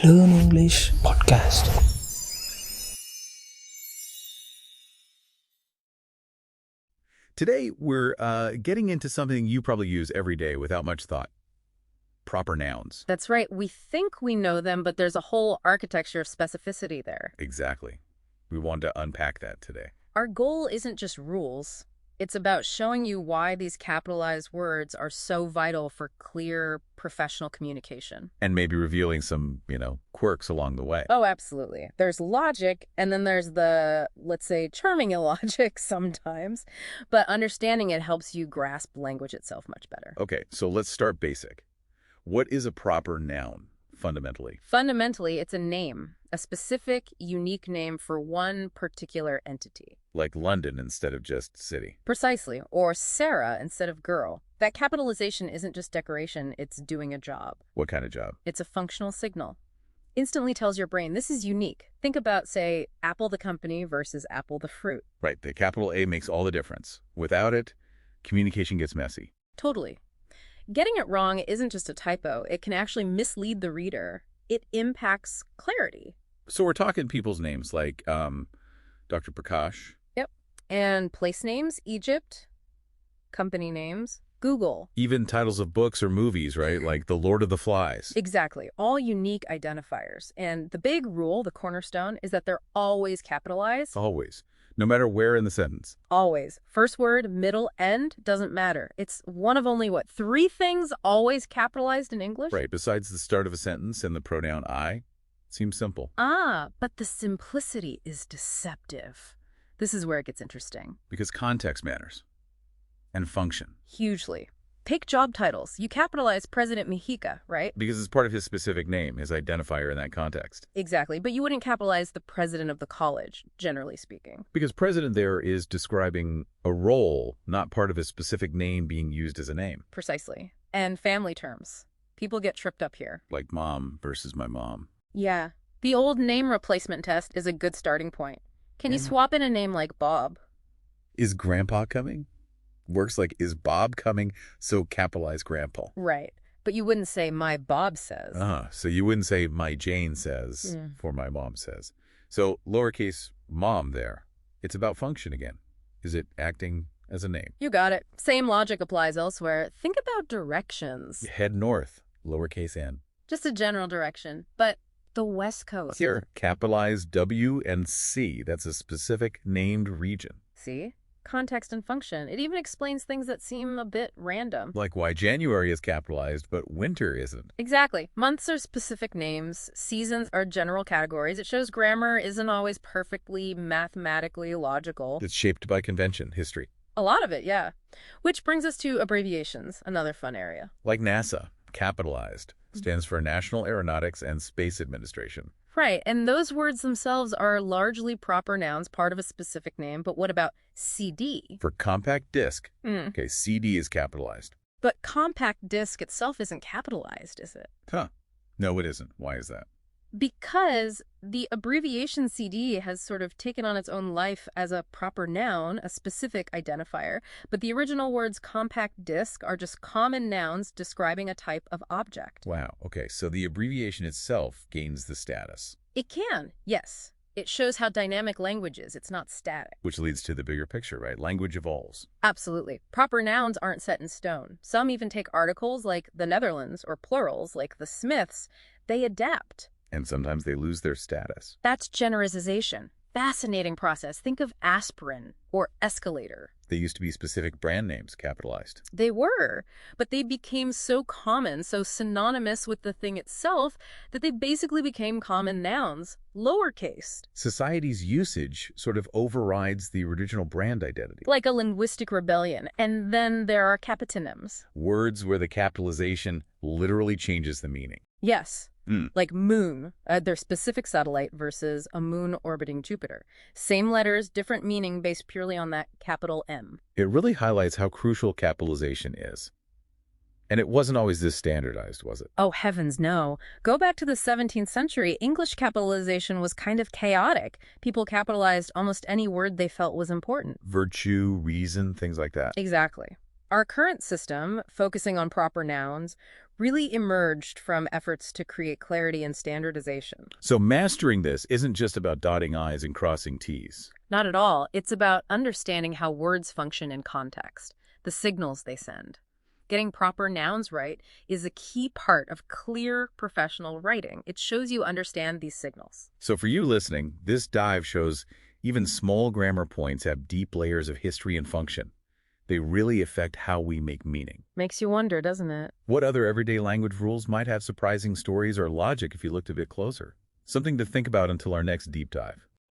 Learn English Podcast. Today, we're getting into something you probably use every day without much thought. Proper nouns. That's right. We think we know them, but there's a whole architecture of specificity there. Exactly. We want to unpack that today. Our goal isn't just rules. It's about showing you why these capitalized words are so vital for clear, professional communication. And maybe revealing some, quirks along the way. Oh, absolutely. There's logic, and then there's the, let's say, charming illogic sometimes. But understanding it helps you grasp language itself much better. Okay, so let's start basic. What is a proper noun, fundamentally? Fundamentally, it's a name, a specific, unique name for one particular entity. Like London instead of just city. Precisely, or Sarah instead of girl. That capitalization isn't just decoration, it's doing a job. What kind of job? It's a functional signal. Instantly tells your brain, this is unique. Think about, say, Apple the company versus Apple the fruit. Right, the capital A makes all the difference. Without it, communication gets messy. Totally. Getting it wrong isn't just a typo. It can actually mislead the reader. It impacts clarity. So we're talking people's names like Dr. Prakash. Yep. And place names, Egypt. Company names, Google. Even titles of books or movies, right? Like The Lord of the Flies. Exactly. All unique identifiers. And the big rule, the cornerstone, is that they're always capitalized. Always. No matter where in the sentence. Always. First word, middle, end, doesn't matter. It's one of only, three things always capitalized in English? Right. Besides the start of a sentence and the pronoun I. Seems simple. But the simplicity is deceptive. This is where it gets interesting. Because context matters. And function. Hugely. Take job titles. You capitalize President Mujica, right? Because it's part of his specific name, his identifier in that context. Exactly. But you wouldn't capitalize the president of the college, generally speaking. Because president there is describing a role, not part of a specific name being used as a name. Precisely. And family terms. People get tripped up here. Like mom versus my mom. Yeah. The old name replacement test is a good starting point. Can you swap in a name like Bob? Is grandpa coming? Works like, is Bob coming? So capitalize grandpa. Right. But you wouldn't say my Bob says. So you wouldn't say my Jane says for my mom says. So lowercase mom there. It's about function again. Is it acting as a name? You got it. Same logic applies elsewhere. Think about directions. Head north, lowercase n. Just a general direction. But the West Coast. Here, capitalize W and C. That's a specific named region. See? Context and function. It even explains things that seem a bit random. Like why January is capitalized, but winter isn't. Exactly. Months are specific names. Seasons are general categories. It shows grammar isn't always perfectly mathematically logical. It's shaped by convention, history. A lot of it, yeah. Which brings us to abbreviations, another fun area. Like NASA, capitalized, stands for National Aeronautics and Space Administration. Right, and those words themselves are largely proper nouns, part of a specific name, but what about CD? For compact disc, okay, CD is capitalized. But compact disc itself isn't capitalized, is it? No, it isn't. Why is that? Because the abbreviation CD has sort of taken on its own life as a proper noun, a specific identifier, but the original words compact disc are just common nouns describing a type of object. Wow, okay, so the abbreviation itself gains the status. It can, yes. It shows how dynamic language is. It's not static. Which leads to the bigger picture, right? Language evolves. Absolutely. Proper nouns aren't set in stone. Some even take articles like the Netherlands or plurals like the Smiths. They adapt. And sometimes they lose their status. That's genericization. Fascinating process. Think of aspirin or escalator. They used to be specific brand names capitalized. They were, but they became so common, so synonymous with the thing itself, that they basically became common nouns, lowercase. Society's usage sort of overrides the original brand identity. Like a linguistic rebellion. And then there are capitonyms. Words where the capitalization literally changes the meaning. Yes. Like moon, their specific satellite versus a moon orbiting Jupiter. Same letters, different meaning based purely on that capital M. It really highlights how crucial capitalization is. And it wasn't always this standardized, was it? Oh, heavens no. Go back to the 17th century. English capitalization was kind of chaotic. People capitalized almost any word they felt was important. Virtue, reason, things like that. Exactly. Our current system, focusing on proper nouns, really emerged from efforts to create clarity and standardization. So mastering this isn't just about dotting I's and crossing T's. Not at all. It's about understanding how words function in context, the signals they send. Getting proper nouns right is a key part of clear professional writing. It shows you understand these signals. So for you listening, this dive shows even small grammar points have deep layers of history and function. They really affect how we make meaning. Makes you wonder, doesn't it? What other everyday language rules might have surprising stories or logic if you looked a bit closer? Something to think about until our next deep dive.